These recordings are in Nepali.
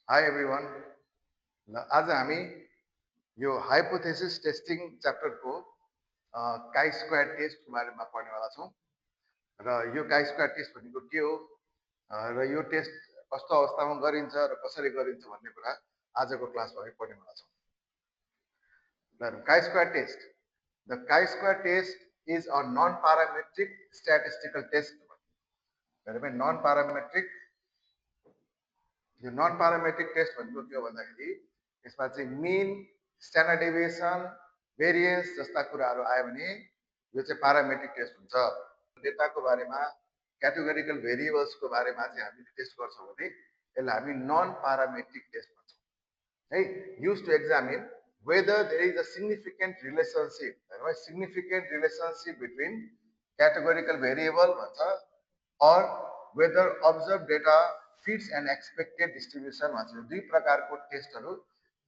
Hi everyone. आज हामी यो हाइपोथेसिस टेस्टिङ च्याप्टरको काई स्क्वायर टेस्टको बारेमा पढ्नेवाला छौँ र यो काई स्क्वायर टेस्ट भनेको के हो र यो टेस्ट कस्तो अवस्थामा गरिन्छ र कसरी गरिन्छ भन्ने कुरा आजको क्लासमा हामी पढ्नेवाला छौँ। Chi-square test. The chi-square test is a non-parametric statistical test. Non-parametric यो नन प्यारामेट्रिक टेस्ट भनेको के हो भन्दाखेरि यसमा चाहिँ मिन स्ट्यान्डर्ड डेभिएसन भेरिएन्स जस्ता कुराहरू आयो भने यो चाहिँ प्यारामेट्रिक टेस्ट हुन्छ। डेटाको बारेमा क्याटेगोरिकल भेरिएबल्सको बारेमा चाहिँ हामीले टेस्ट गर्छौँ भने यसलाई हामी नन प्यारामेट्रिक टेस्ट भन्छौँ है। Use to examine whether there is a significant relationship between categorical variable भन्छ or whether observed data fits an expected distribution भन्छ। दुई प्रकारको टेस्टहरू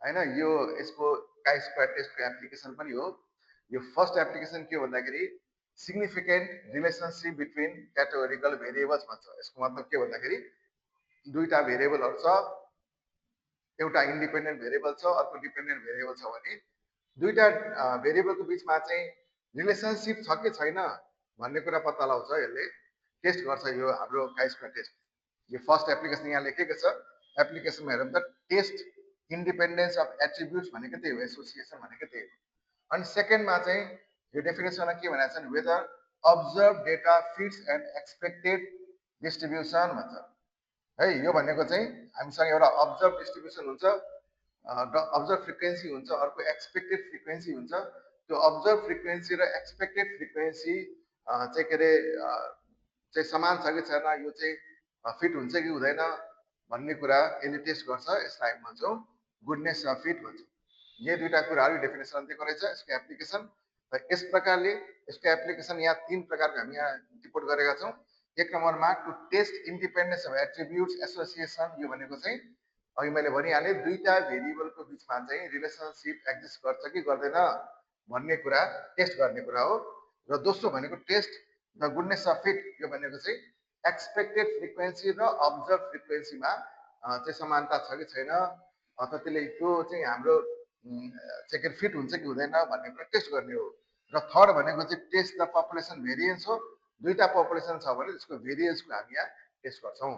हैन, यो यसको काई स्क्वायर टेस्टको एप्लिकेसन पनि हो। यो फर्स्ट एप्लिकेसन के हो भन्दाखेरि सिग्निफिकेन्ट रिलेसनशिप बिट्विन क्याटेगोरिकल भेरिएबल्स भन्छ। यसको मतलब के भन्दाखेरि दुईटा भेरिएबलहरू छ, एउटा इन्डिपेन्डेन्ट भेरिएबल छ, अर्को डिपेन्डेन्ट भेरिएबल छ भने दुईटा भेरिएबलको बिचमा चाहिँ रिलेसनशिप छ कि छैन भन्ने कुरा पत्ता लगाउँछ, यसले टेस्ट गर्छ यो हाम्रो काई स्क्वायर टेस्ट। यो फर्स्ट एप्लिकेसन यहाँ लेखेको छ, एप्लिकेसनमा हेरौँ त टेस्ट इन्डिपेन्डेन्स अफ एट्रिब्युट्स भनेको त्यही हो, एसोसिएसन भनेको त्यही हो। अनि सेकेन्डमा चाहिँ यो डेफिनेसनमा के भनेको छ whether observe data fits and expected distribution भन्छ है। यो भनेको चाहिँ हामीसँग एउटा अब्जर्भ डिस्ट्रिब्युसन हुन्छ, अब्जर्भ फ्रिक्वेन्सी हुन्छ, अर्को एक्सपेक्टेड फ्रिक्वेन्सी हुन्छ। त्यो अब्जर्भ फ्रिक्वेन्सी र एक्सपेक्टेड फ्रिक्वेन्सी चाहिँ के अरे चाहिँ समान छ कि छैन, यो चाहिँ फिट हुन्छ कि हुँदैन भन्ने कुरा यसले टेस्ट गर्छ। यसलाई हामी भन्छौँ गुडनेस अफ फिट भन्छौँ। यो दुईटा कुराहरू डेफिनेसन दिएको रहेछ यसको एप्लिकेसन। र यस प्रकारले यसको एप्लिकेसन यहाँ तीन प्रकारको हामी यहाँ रिपोर्ट गरेका छौँ। एक नम्बरमा to test independence of attributes association, यो भनेको चाहिँ अघि मैले भनिहालेँ दुईटा भेरिएबलको बिचमा चाहिँ रिलेसनसिप एक्जिस्ट गर्छ कि गर्दैन भन्ने कुरा टेस्ट गर्ने कुरा हो। र दोस्रो भनेको test the goodness of fit, यो भनेको चाहिँ एक्सपेक्टेड फ्रिक्वेन्सी र अब्जर्भ फ्रिक्वेन्सीमा चाहिँ समानता छ कि छैन अथवा त्यसले त्यो चाहिँ हाम्रो चाहिँ फिट हुन्छ कि हुँदैन भन्ने कुरा टेस्ट गर्ने हो। र थर्ड भनेको चाहिँ टेस्ट द पपुलेसन भेरिएन्स हो। दुईटा पपुलेसन छ भने त्यसको भेरिएन्सको हामी यहाँ टेस्ट गर्छौँ।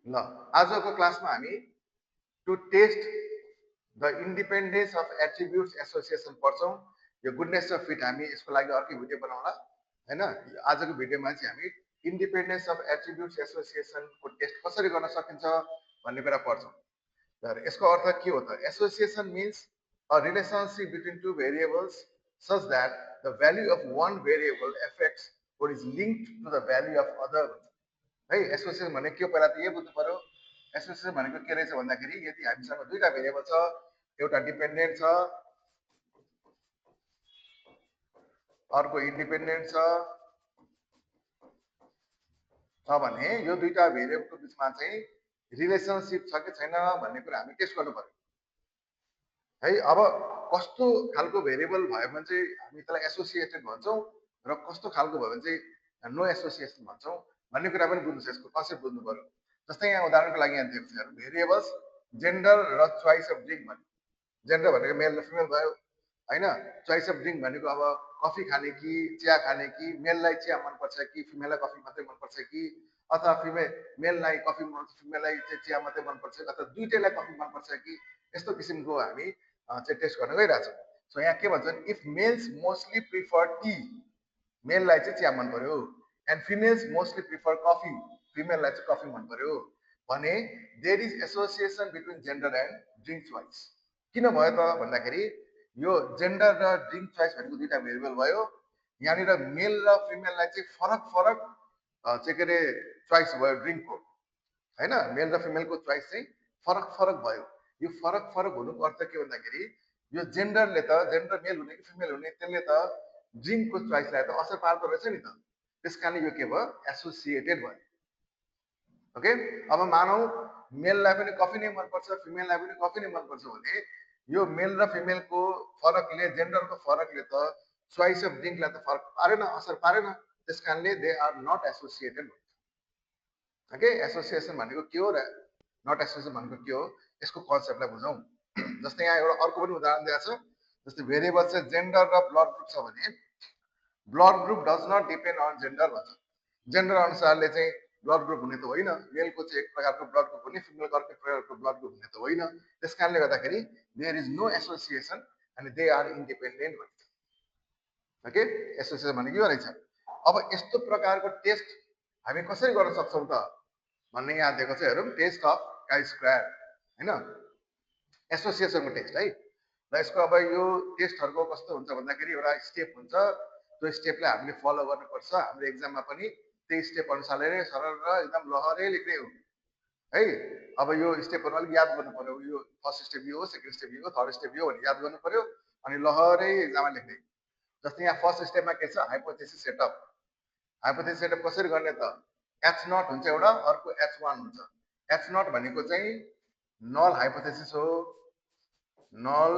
ल आजको क्लासमा हामी to test the independence of attributes association पढ्छौँ। यो गुडनेस अफ फिट हामी यसको लागि अर्कै भिडियो बनाउला हैन। आजको भिडियोमा चाहिँ हामी इन्डिपेन्डेन्स अफ एट्रिब्युट्स एसोसिएसनको टेस्ट कसरी गर्न सकिन्छ भन्ने कुरा पढ्छौँ। र यसको अर्थ के हो त? Association means a relationship between two variables such that the value of one variable affects or is linked to the value of other है। एसोसिएसन भनेको के हो पहिला त यही बुझ्नु पर्यो। एसोसिएसन भनेको के रहेछ भन्दाखेरि यदि हामीसँग दुईटा भेरिएबल छ, एउटा डिपेन्डेन्ट छ अर्को इन्डिपेन्डेन्ट छ भने यो दुईटा भेरिएबलको बिचमा चाहिँ रिलेसनशिप छ कि छैन भन्ने कुरा हामी टेस्ट गर्नु पर्यो है। अब कस्तो खालको भेरिएबल भयो भने चाहिँ हामी त्यसलाई एसोसिएटेड भन्छौँ र कस्तो खालको भयो भने चाहिँ नो एसोसिएसन भन्छौँ भन्ने कुरा पनि बुझ्नु छ, यसको कन्सेप्ट बुझ्नु पर्यो। जस्तै यहाँ उदाहरणको लागि यहाँ दिएको छ भेरिएबल्स जेन्डर र चोइस अफ ड्रिङ्क भन्ने। जेन्डर भनेको मेल र फिमेल भयो हैन। चोइस अफ ड्रिङ्क भनेको अब कफी खाने कि चिया खाने कि मेललाई चिया मनपर्छ कि फिमेललाई कफी मात्रै मनपर्छ कि अथवा मेललाई कफी मनपर्छ फिमेललाई चाहिँ चिया मात्रै मनपर्छ अथवा दुईटैलाई कफी मनपर्छ कि, यस्तो किसिमको हामी चाहिँ टेस्ट गर्न गइरहेछौँ। सो यहाँ के भन्छ भने if males mostly prefer tea, मेललाई चाहिँ चिया मन पर्यो, and females mostly prefer coffee, फिमेललाई चाहिँ कफी मन पर्यो भने there is association between gender and drink choice. किन भयो त भन्दाखेरि यो जेन्डर र ड्रिङ्क चोइस भनेको दुईटा भेरिएबल भयो। यहाँनिर मेल र फिमेललाई चाहिँ फरक फरक चाहिँ के अरे चोइस भयो ड्रिङ्कको हैन। मेल र फिमेलको चोइस चाहिँ फरक फरक भयो। यो फरक फरक हुनुको अर्थ के भन्दाखेरि यो जेन्डरले त जेन्डर मेल हुने कि फिमेल हुने त्यसले त ड्रिङ्कको चोइसलाई त असर पार्दो रहेछ नि त, त्यस कारणले यो के भयो एसोसिएटेड भयो। ओके, अब मानौ मेललाई पनि कफी नै मनपर्छ फिमेललाई पनि कफी नै मनपर्छ भने यो मेल र फिमेलको फरकले जेन्डरको फरकले त चोइस अफ ड्रिङ्कलाई त फरक पारेन, असर पारेन, त्यस कारणले they are not associated. Okay, association भनेको के हो र नट एसोसिएसन भनेको के हो, यसको कन्सेप्टलाई बुझौँ। जस्तै यहाँ एउटा अर्को पनि उदाहरण दिएको छ, जस्तै भेरिएबल चाहिँ जेन्डर र ब्लड ग्रुप छ भने blood group does not depend on gender भन्छ। जेन्डर अनुसारले चाहिँ ब्लड ग्रुप हुने त होइन, मेलको चाहिँ एक प्रकारको ब्लड ग्रुप हुने, फिमेलको अर्को प्रकारको ब्लड ग्रुप हुने त होइन। त्यस कारणले गर्दाखेरि there is no association and they are independent भन्छ। ओके, एसोसिएसन भनेको यो रहेछ। अब यस्तो प्रकारको टेस्ट हामी कसरी गर्न सक्छौँ त भन्ने यहाँ दिएको छ, हेरौँ। टेस्ट अफ काई स्क्वायर होइन, एसोसिएसनको टेस्ट है। र यसको अब यो टेस्टहरूको कस्तो हुन्छ भन्दाखेरि एउटा स्टेप हुन्छ, त्यो स्टेपलाई हामीले फलो गर्नुपर्छ। हाम्रो एक्जाममा पनि त्यही स्टेप अनुसारले नै सरल र एकदम लहरै लेख्ने हो है। अब यो स्टेपहरू अलिक याद गर्नु पर्यो, यो फर्स्ट स्टेप यो हो, सेकेन्ड स्टेप यो हो, थर्ड स्टेप यो भनेर याद गर्नु पर्यो, अनि लहरै एक्जाममा लेख्ने। जस्तै यहाँ फर्स्ट स्टेपमा के छ, हाइपोथेसिस सेटअप। हाइपोथेसिस सेटअप कसरी गर्ने त, एच नट हुन्छ एउटा, अर्को H1 हुन्छ। एच नट भनेको चाहिँ नल हाइपोथेसिस हो, नल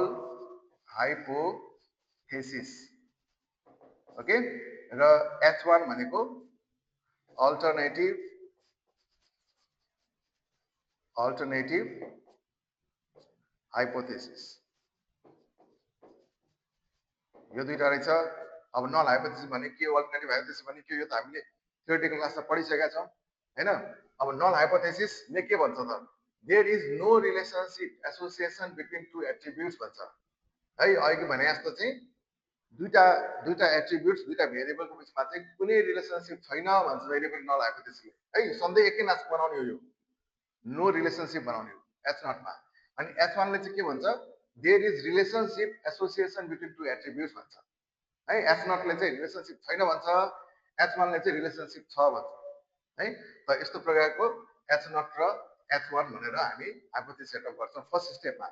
हाइपोथेसिस। ओके, र H1 भनेको अल्टरनेटिभ हाइपोथेसिस। यो दुईटा रहेछ। अब नल हाइपोथेसिस भने के हो, अल्टरनेटिभ हाइपोथेसिस भने के हो, यो त हामीले थ्योरेटिकल क्लासमा पढिसकेका छौँ हैन। अब नल हाइपोथेसिसले के भन्छ त, there is no relationship association between two attributes भन्छ है। अघि भने जस्तो चाहिँ दुईटा एट्रिब्युट्स, दुईटा भेरिएबलको बिचमा चाहिँ कुनै रिलेसनशिप छैन भन्छ जहिले पनि नल हाइपोथेसिसले है। सधैँ एकै नाच बनाउने हो, यो नो रिलेसनशिप बनाउने हो एच नटमा। अनि H1 ले चाहिँ के भन्छ, there is relationship association between two attributes भन्छ है। एच नटले चाहिँ रिलेसनशिप छैन भन्छ, H1 ले चाहिँ रिलेसनशिप छ भन्छ है। त यस्तो प्रकारको एच नट र H1 भनेर हामी हाइपोथेसिस सेटअप गर्छौँ फर्स्ट स्टेपमा।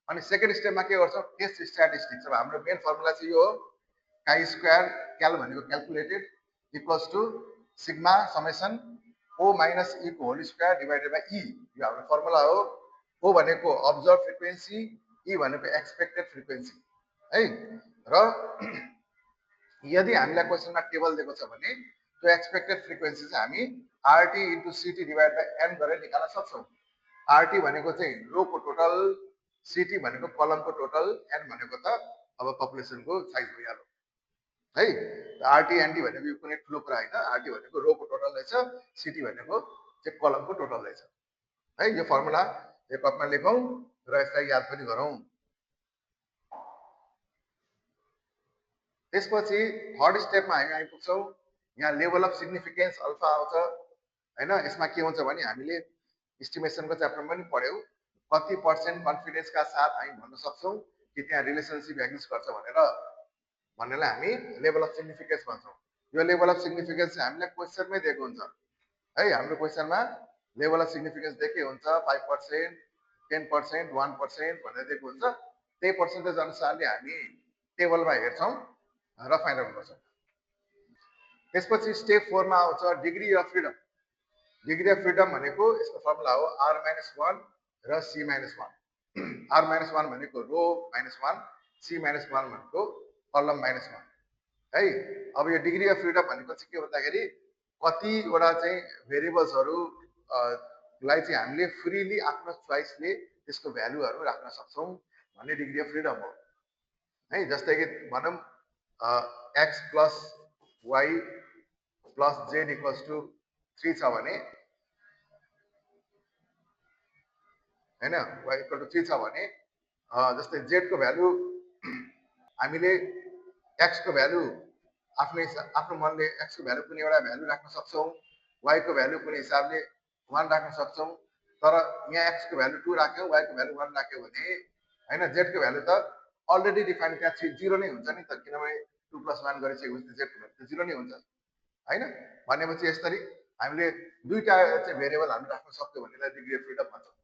अनि सेकेन्ड स्टेपमा के गर्छौँ, टेस्ट स्ट्याटिस्टिक्स। अब हाम्रो मेन फर्मुला चाहिँ यो हो, काई स्क्वायर क्याल भनेको calculated equals to sigma summation O minus E को whole square divided by E। यो हाम्रो फर्मुला हो। O भनेको अब्जर्भ फ्रिक्वेन्सी, E भनेको एक्सपेक्टेड फ्रिक्वेन्सी है। र यदि हामीलाई क्वेसनमा टेबल दिएको छ भने त्यो एक्सपेक्टेड फ्रिक्वेन्सी चाहिँ हामी RT into CT divide by N गरेर निकाल्न सक्छौँ। RT भनेको चाहिँ रोको टोटल, CT भनेको कलमको टोटल, N भनेको त अब पपुलेसनको साइज भइहाल्यो है। RT NT भनेको यो कुनै ठुलो कुरा होइन, RT भनेको रोको टोटल रहेछ, CT भनेको चाहिँ कलमको टोटल रहेछ है। यो फर्मुला यो कपमा लेखौँ र यसलाई याद पनि गरौँ। त्यसपछि थर्ड स्टेपमा हामी आइपुग्छौँ। यहाँ लेभल अफ सिग्निफिकेन्स अल्फा आउँछ हैन। यसमा के हुन्छ भने हामीले इस्टिमेसनको च्याप्टरमा पनि पढ्यौँ, कति पर्सेन्ट कन्फिडेन्सका साथ हामी भन्न सक्छौँ कि त्यहाँ रिलेसनसिप एक्जिस्ट गर्छ भन्नेलाई हामी लेभल अफ सिग्निफिकेन्स भन्छौँ। यो लेभल अफ सिग्निफिकेन्स चाहिँ हामीलाई क्वेसनमै दिएको हुन्छ है। हाम्रो क्वेसनमा लेभल अफ सिग्निफिकेन्स दिएकै हुन्छ, 5%, 10%, 1% भनेर दिएको हुन्छ। त्यही पर्सेन्टेज अनुसारले हामी टेबलमा हेर्छौँ र फाइन्ड आउट गर्छौँ। त्यसपछि स्टेप 4 मा आउँछ degree of freedom. Degree of freedom भनेको यसको फर्मुला हो R-1 र C-1। R-1 भनेको रो -1, C-1 भनेको कलम -1 है। अब यो डिग्री अफ फ्रिडम भनेको चाहिँ के भन्दाखेरि कतिवटा चाहिँ भेरिएबल्सहरू लाई चाहिँ हामीले फ्रीली आफ्नो चोइसले त्यसको भ्यालुहरू राख्न सक्छौँ भन्ने डिग्री अफ फ्रिडम हो है। जस्तै कि भनौँ x plus y plus z equals to 3 छ भने हैन, y इक्वल टु 3 छ भने जस्तै z को भ्यालु हामीले x को भ्यालु आफ्नो मनले x को भ्यालु कुनै एउटा भ्यालु राख्न सक्छौँ, y को भ्यालु कुनै हिसाबले 1 राख्न सक्छौँ। तर यहाँ x को भ्यालु 2 राख्यौँ, y को भ्यालु 1 राख्यौँ भने हैन, z को भ्यालु त अलरेडी डिफाइन त्यहाँ 0 नै हुन्छ नि त, किनभने 2 + 1 गरिसकेपछि z को भ्यालु त 0 नै हुन्छ हैन। भनेपछि यसरी हामीले दुईटा चाहिँ भेरिएबल हामी राख्न सक्छौँ भन्नेलाई डिग्री अफ फ्रिडम भन्छौँ।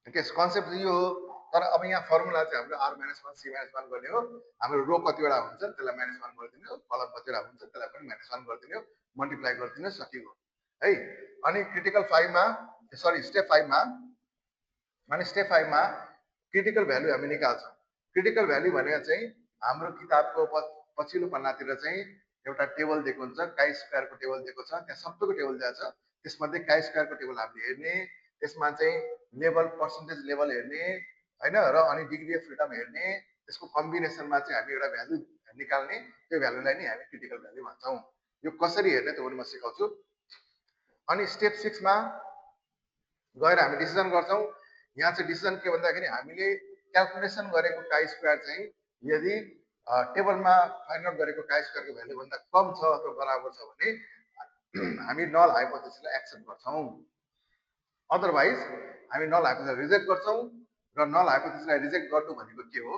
ओके, कन्सेप्ट यो हो। तर अब यहाँ फर्मुला चाहिँ हाम्रो R-1 C-1 गर्ने हो। हाम्रो रो कतिवटा हुन्छ त्यसलाई -1 गरिदिने हो, कलम कतिवटा हुन्छ त्यसलाई पनि -1 गरिदिने हो, मल्टिप्लाई गरिदिनु सकियो है। अनि क्रिटिकल 5 मा सरी स्टेप 5 मा क्रिटिकल भ्यालु हामी निकाल्छौँ। क्रिटिकल भ्यालु भनेको चाहिँ हाम्रो किताबको पछिल्लो पन्नातिर चाहिँ एउटा टेबल दिएको हुन्छ, काई स्क्वायरको टेबल दिएको छ, त्यहाँ सबैको टेबल दिएको छ। त्यसमध्ये काई स्क्वायरको टेबल हामीले हेर्ने, त्यसमा चाहिँ लेभल पर्सेन्टेज लेभल हेर्ने होइन, र अनि डिग्री अफ फ्रिडम हेर्ने, त्यसको कम्बिनेसनमा चाहिँ हामी एउटा भ्यालु निकाल्ने, त्यो भ्यालुलाई नै हामी क्रिटिकल भ्यालु भन्छौँ। यो कसरी हेर्ने त्यो पनि म सिकाउँछु। अनि स्टेप 6 मा गएर हामी डिसिजन गर्छौँ। यहाँ चाहिँ डिसिजन के भन्दाखेरि हामीले क्याल्कुलेसन गरेको काई स्क्वायर चाहिँ यदि टेबलमा फाइन्ड आउट गरेको काई स्क्वायरको भ्यालु भन्दा कम छ अथवा बराबर छ भने हामी नल हाइपोथेसिसलाई एक्सेप्ट गर्छौँ। अदरवाइज हामी नल हाइपोथेसिसलाई रिजेक्ट गर्छौँ, र नल हाइपोथेसिसलाई रिजेक्ट गर्नु भनेको के हो,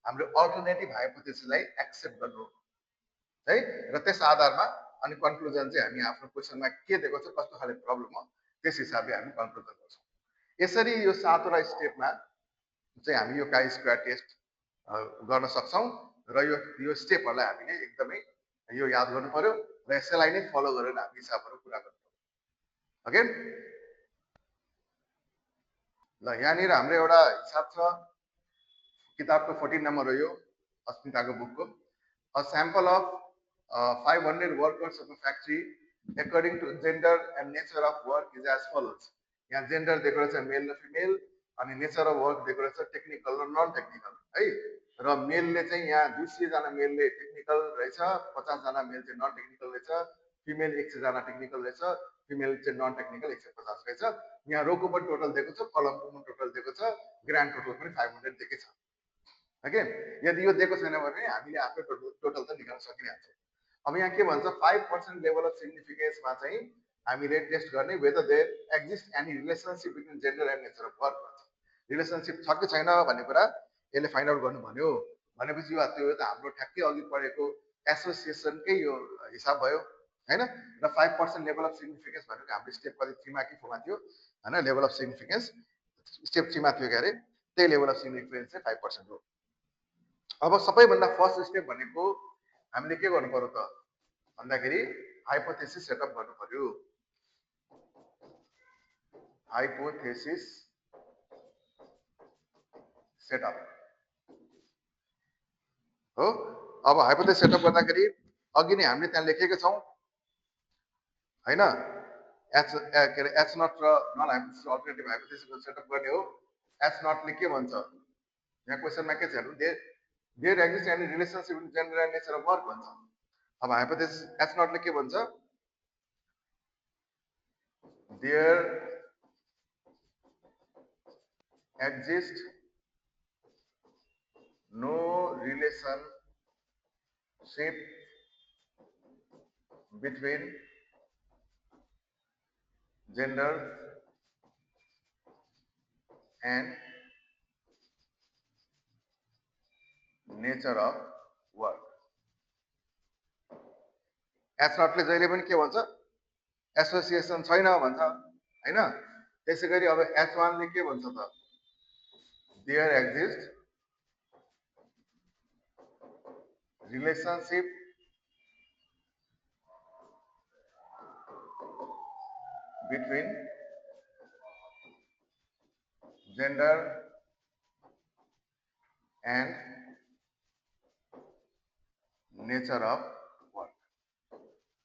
हाम्रो अल्टरनेटिभ हाइपोथेसिसलाई एक्सेप्ट गर्नु है। र त्यस आधारमा अनि कन्क्लुजन चाहिँ हामी आफ्नो क्वेसनमा के दिएको छ, कस्तो खाले प्रब्लम हो, त्यस हिसाबले हामी कन्क्लुजन गर्छौँ। यसरी यो 7 वटा स्टेपमा चाहिँ हामी यो काई स्क्वायर टेस्ट गर्न सक्छौँ, र यो स्टेपहरूलाई हामीले एकदमै यो याद गर्नु पर्यो, र यसलाई नै फलो गरेर हामी हिसाबहरू पुरा गर्नु पर्यो। ओके, ल यहाँनिर हाम्रो एउटा हिसाब छ, किताबको 14 नम्बर हो यो, अस्मिताको बुकको। A sample of 500 workers of a factory according to gender and nature of work is as follows. यहाँ जेन्डर दिएको रहेछ मेल र फिमेल, अनि नेचर अफ वर्क दिएको रहेछ टेक्निकल र नन टेक्निकल है। र मेलले चाहिँ यहाँ 200 जना मेलले टेक्निकल रहेछ, 50 जना मेल चाहिँ नन टेक्निकल रहेछ, फिमेल 100 जना टेक्निकल रहेछ, फिमेल चाहिँ नन टेक्निकल 150 रहेछ। यहाँ रोको पनि टोटल दिएको छ, कलमको पनि टोटल दिएको छ, ग्रान्ड टोटल पनि 500 दिएकै छ। ओके, यदि यो दिएको छैन भने हामीले आफ्नो टोटल त निकाल्न सकिहाल्छौँ। अब यहाँ के भन्छ, 5% लेभल अफ सिग्निफिकेन्समा चाहिँ हामीले टेस्ट गर्ने whether there exist any relationship between gender and nature of work भन्छ। रिलेसनसिप छ कि छैन भन्ने कुरा यसले फाइन्ड आउट गर्नु भन्यो। भनेपछि यो त्यो त हाम्रो ठ्याक्कै अघि पढेको एसोसिएसनकै यो हिसाब भयो होइन। र 5% लेभल अफ सिग्निफिकेन्स भनेको हाम्रो स्टेप कति 3 मा कि 4 मा थियो होइन, लेभल अफ सिग्निफिकेन्स स्टेप 3 मा थियो के अरे, त्यही लेभल अफ सिग्निफिकेन्स चाहिँ 5% हो। अब सबैभन्दा फर्स्ट स्टेप भनेको हामीले के गर्नु पर्यो त भन्दाखेरि हाइपोथेसिस सेटअप गर्नु पर्यो। हाइपोथेसिस सेटअप हो। अब हाइपोथेसिस सेटअप गर्दाखेरि अघि नै हामीले त्यहाँ लेखेका छौँ हैन, एच के अरे एच नट र null hypothesis alternative hypothesis setup गर्ने हो। एच नटले के भन्छ, यहाँ क्वेसनमा के छ हेर्नु, there exist any relationship between gender and nature of work भन्छ। अब हाइपोथेसिस एच नटले के भन्छ, there exist no relationship between gender and nature of work. H नटले जहिले पनि के भन्छ, एसोसिएसन छैन भन्छ हैन। त्यसै गरी अब एच वानले के भन्छ त, there exist relationship between gender and nature of work.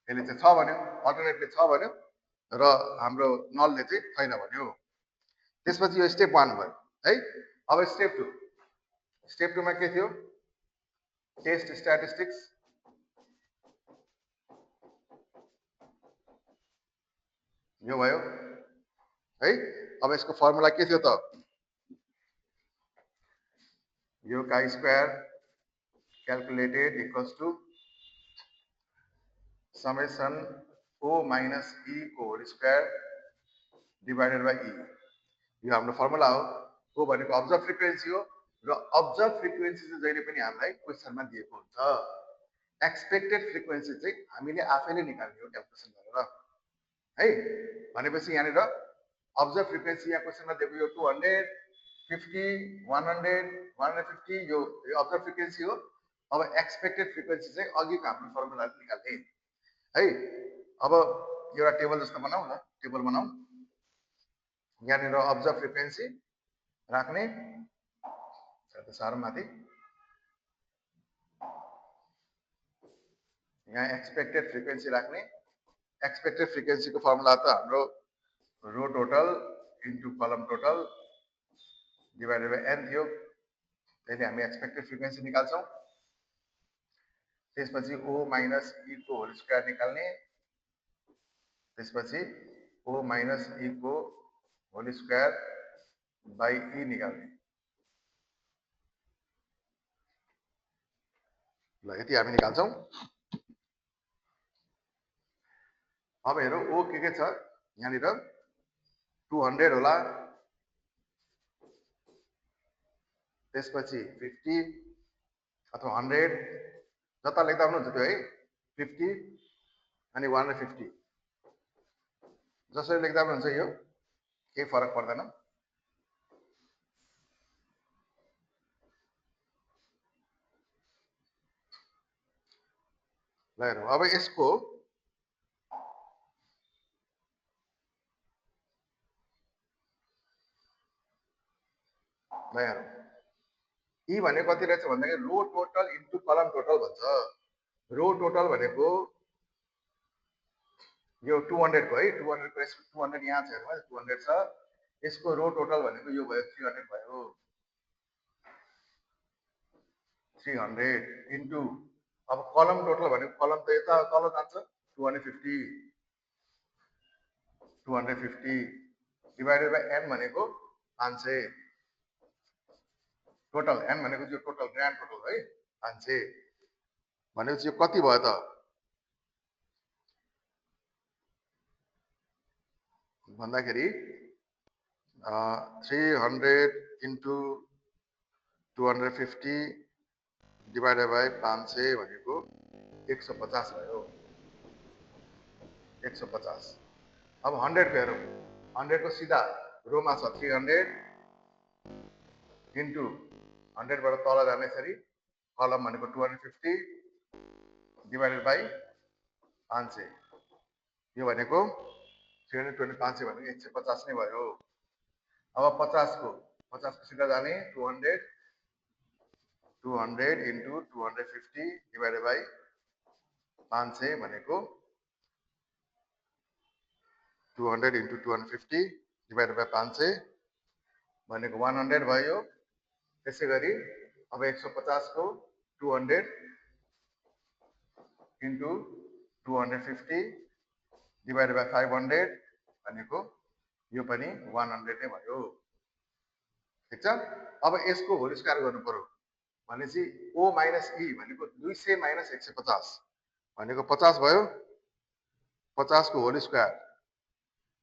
यसले चाहिँ छ भन्यो, अल्टरनेटले छ भन्यो, र हाम्रो नलले चाहिँ छैन भन्यो। त्यसपछि यो स्टेप 1 भयो है। अब स्टेप 2, स्टेप 2 मा के थियो, टेस्ट स्ट्याटिस्टिक्स यो भयो है। अब यसको फर्मुला के थियो त, यो chi square calculated equals to summation O minus E को whole square divided by E. यो हाम्रो फर्मुला हो। ओ भनेको अब्जर्भ फ्रिक्वेन्सी हो, र अब्जर्भ फ्रिक्वेन्सी चाहिँ जहिले पनि हामीलाई क्वेसनमा दिएको हुन्छ। एक्सपेक्टेड फ्रिक्वेन्सी चाहिँ हामीले आफैले निकाल्ने हो क्याल्कुलेसन गरेर है। भनेपछि यहाँनिर अब्जर्भ फ्रिक्वेन्सी यहाँ क्वेसनमा दिएको यो 200, 50, 100, 150 यो अब्जर्भ फ्रिक्वेन्सी हो। अब एक्सपेक्टेड फ्रिक्वेन्सी चाहिँ अघिको हाम्रो फर्मुलाले निकाल्ने है। अब एउटा टेबल जस्तो बनाऊ न, टेबल बनाऊ। यहाँनिर अब्जर्भ फ्रिक्वेन्सी राख्ने साह्रो माथि, यहाँ एक्सपेक्टेड फ्रिक्वेन्सी राख्ने एक्सपेक्टेड फ्रिक्वेन्सीको फर्मुला त हाम्रो रो टोटल इन्टु कलम टोटल डिभाइडेड बाई एन थियो त्यसले हामी एक्सपेक्टेड फ्रिक्वेन्सी निकाल्छौँ त्यसपछि ओ माइनस ई को होल स्क्वायर निकाल्ने त्यसपछि ओ माइनस ई को होल स्क्वायर बाई ई निकाल्ने ल यति हामी निकाल्छौँ अब हेरौँ ओ के छ यहाँनिर 200 होला त्यसपछि 50 अथवा 100 जता लेख्दा पनि हुन्छ त्यो है 50 अनि 150 जसरी लेख्दा पनि हुन्छ यो केही फरक पर्दैन ल हेरौँ अब यसको ल हेरौँ ई भनेको कति रहेछ भन्दाखेरि रो टोटल इन्टु कलम टोटल भन्छ रो टोटल भनेको यो 200 को है 200 को 200 यहाँ छ हेर्नु 200 छ यसको रो टोटल भनेको यो भयो 300 भयो 300 इन्टु अब कलम टोटल भनेको कलम त यता तल जान्छ 250 डिभाइडेड बाई एन भनेको 500 टोटल एन भनेको यो टोटल ग्रान्ड टोटल है 500 भनेपछि यो कति भयो त भन्दाखेरि 300 इन्टु 250 डिभाइडेड बाई 500 भनेको 150 भयो 150 अब 100 को हेरौँ 100 को सीधा रोमा छ 300 इन्टु 100 बाट तल जाने यसरी कलम भनेको 250 डिभाइडेड बाई 500 यो भनेको 320 500 भनेको 150 नै भयो अब 50 को सीधा जाने 200 इन्टु 250 डिभाइडेड बाई 500 भनेको 200 इन्टु 250 डिभाइडेड बाई 500 भनेको 100 भयो त्यसै गरी अब 150 को 200 इन्टु 250 डिभाइडेड बाई 500 भनेको यो पनि 100 नै भयो ठिक छ अब यसको होल स्क्वायर गर्नु पर्यो भनेपछि ओ माइनस ई भनेको 200 माइनस 150 भनेको 50 भयो 50 को होल स्क्वायर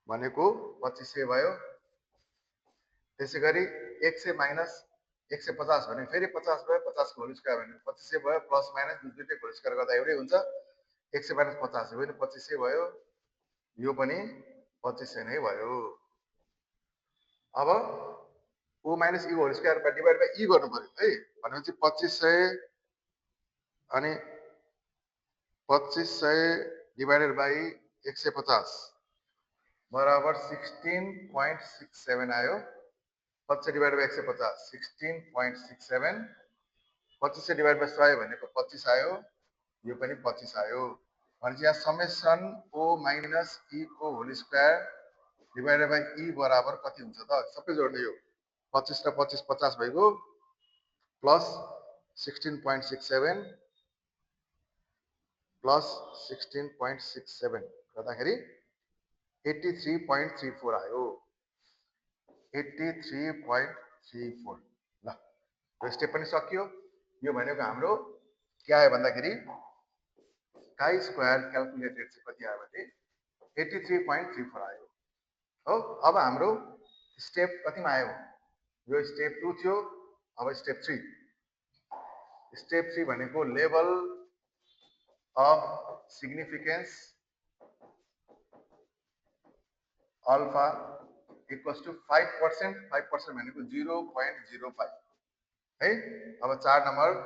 भनेको 2500 भयो त्यसै गरी 100 माइनस 150 भने फेरि 50 भयो 50 को होल स्क्वायर भनेको 2500 भयो प्लस माइनस दुईटै होल स्क्वायर गर्दा एउटै हुन्छ 100 माइनस 50 हो भने 2500 भयो यो पनि 2500 नै भयो अब O minus E whole square divide by E गर्नु पर्यो है भनेपछि 2500 अनि 2500 डिभाइडेड बाई 150 बराबर 16.67 आयो 25 डिभाइड बाई 150 16.67 2500 डिभाइड बाई 100 भनेको 25 आयो यो पनि 25 आयो भनेपछि यहाँ समेसन ओ माइनस ई को whole square divided by E बराबर कति हुन्छ त सबै जोड्ने यो 25 र 25 50 भइगयो प्लस 16.67 प्लस 16.67 गर्दाखेरि 83.34 आयो 83.34 ल यो स्टेप पनि सकियो यो भनेको हाम्रो के आयो भन्दाखेरि काई स्क्वायर क्याल्कुलेटेड चाहिँ कति आयो भने 83.34 आयो हो अब हाम्रो स्टेप कतिमा आयो यो स्टेप 2 थियो अब स्टेप 3 स्टेप 3 भनेको level of significance alpha equals to 5% 5% भनेको 0.05 है अब 4 number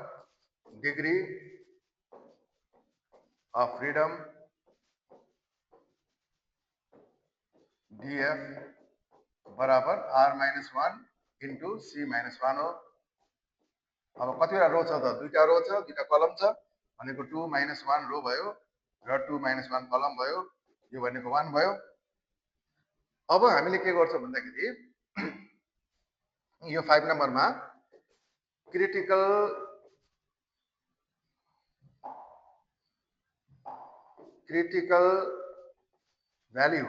degree of freedom DF बराबर R minus 1 into C minus 1 हो अब कतिवटा रो छ त दुईटा रो छ दुईटा कलम छ भनेको 2 - 1 रो भयो र 2 - 1 कलम भयो, यो भनेको 1 भयो। अब हामीले के गर्छौँ भन्दाखेरि यो 5 नम्बरमा क्रिटिकल भ्याल्यु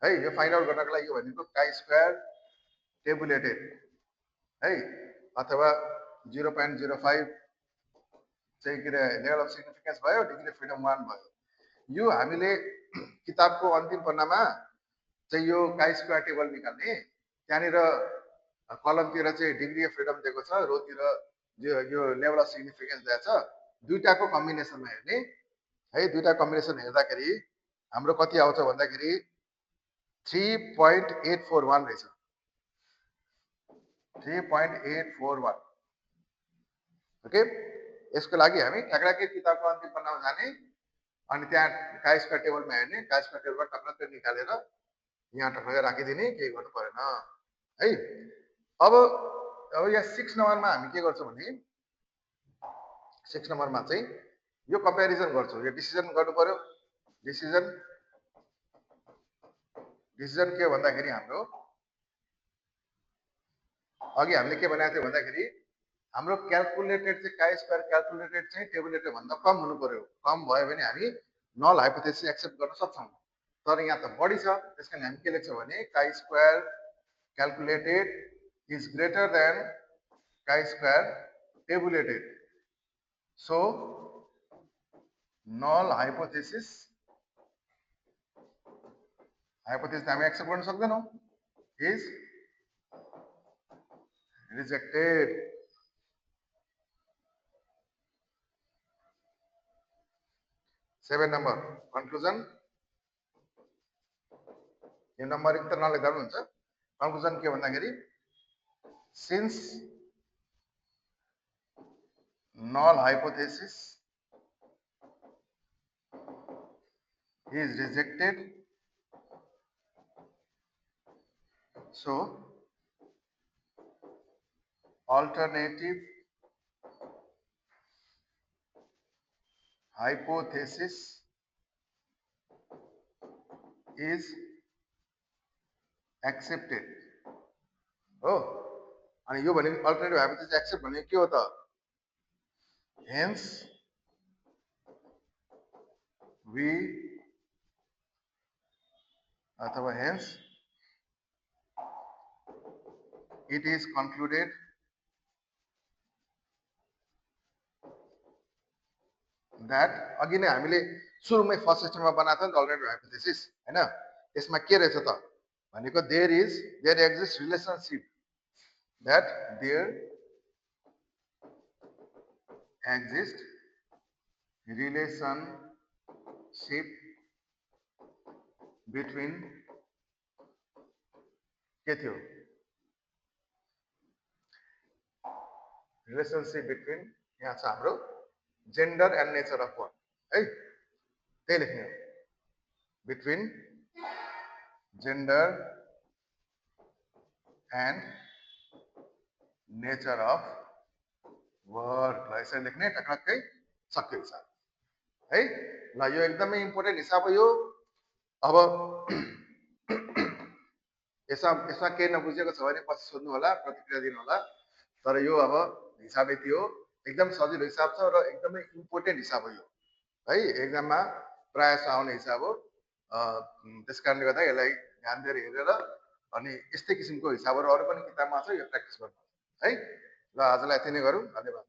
है, यो फाइन्ड आउट गर्नको लागि यो भनेको काई स्क्वायर टेबुलेटेड है, अथवा 0.05 चाहिँ के अरे लेभल अफ सिग्निफिकेन्स भयो, डिग्री अफ फ्रिडम 1 भयो। यो हामीले किताबको अन्तिम पन्नामा चाहिँ यो काई स्क्वायर टेबल निकाल्ने, त्यहाँनिर कलमतिर चाहिँ डिग्री अफ फ्रिडम दिएको छ, रोतिर यो लेभल अफ सिग्निफिकेन्स दिएको छ। दुईटाको कम्बिनेसनमा हेर्ने है, दुईटा कम्बिनेसन हेर्दाखेरि हाम्रो कति आउँछ भन्दाखेरि 3.841 रहेछ, 3.841। ओके, यसको लागि हामी टक्राकै किताबको अन्तिम पन्नामा जाने अनि त्यहाँ काई स्क्वायर टेबलमा हेर्ने, काई स्क्वायर टेबलबाट टक्राकै निकालेर यहाँ टक्राकै राखिदिने, केही गर्नु परेन है। अब यहाँ 6 नम्बरमा हामी के गर्छौँ भने 6 नम्बरमा चाहिँ यो कम्पेरिजन गर्छौँ, यो डिसिजन गर्नु पर्यो। डिसिजन के भन्दाखेरि हाम्रो अघि हामीले के भनेको थियो भन्दाखेरि हाम्रो क्याल्कुलेटेड चाहिँ काई स्क्वायर क्याल्कुलेटेड चाहिँ टेबुलेटेड भन्दा कम हुनु पर्यो। कम भयो भने हामी नल हाइपोथेसिस एक्सेप्ट गर्न सक्छौँ, तर यहाँ त बढी छ, त्यसकारण हामी के लेख्छौँ भने chi square calculated is greater than chi square tabulated, so null hypothesis हामी एक्सेप्ट गर्न सक्दैनौँ, is rejected। Seven number conclusion, यो नम्बरिङ त नलेख्दा पनि हुन्छ। कन्क्लुजन के भन्दाखेरि since null hypothesis is rejected, so alternative hypothesis is accepted। हो, अनि यो भनेको अल्टरनेटिभ हाइपोथेसिस एक्सेप्ट भनेको के हो त? Hence we अथवा hence it is concluded that, अघि नै हामीले सुरुमै फर्स्ट सिस्टममा बनाएको थियो नि अल्टरनेटिभ हाइपोथेसिस हैन, यसमा के रहेछ त भनेको there exist relationship, that there exists relationship between के थियो, रिलेशनशिप बिट्विन यहाँ छ हाम्रो gender and nature of work है, त्यही लेख्ने हो, between gender and nature of work, ल यसरी लेख्ने, टक्कै सक्यो हिसाब है। ल यो एकदमै इम्पोर्टेन्ट हिसाब हो यो। अब यसमा केही नबुझेको छ भने पछि सोध्नु होला, प्रतिक्रिया दिनु होला, तर यो अब हिसाब यति हो, एकदम सजिलो हिसाब छ र एकदमै इम्पोर्टेन्ट हिसाब हो यो है, एक्जाममा प्राय जसो आउने हिसाब हो। त्यस कारणले गर्दा यसलाई ध्यान दिएर हेरेर अनि यस्तै किसिमको हिसाबहरू अरू पनि किताबमा छ, यो प्र्याक्टिस गर्नु है। ल आजलाई यति नै गरौँ, धन्यवाद।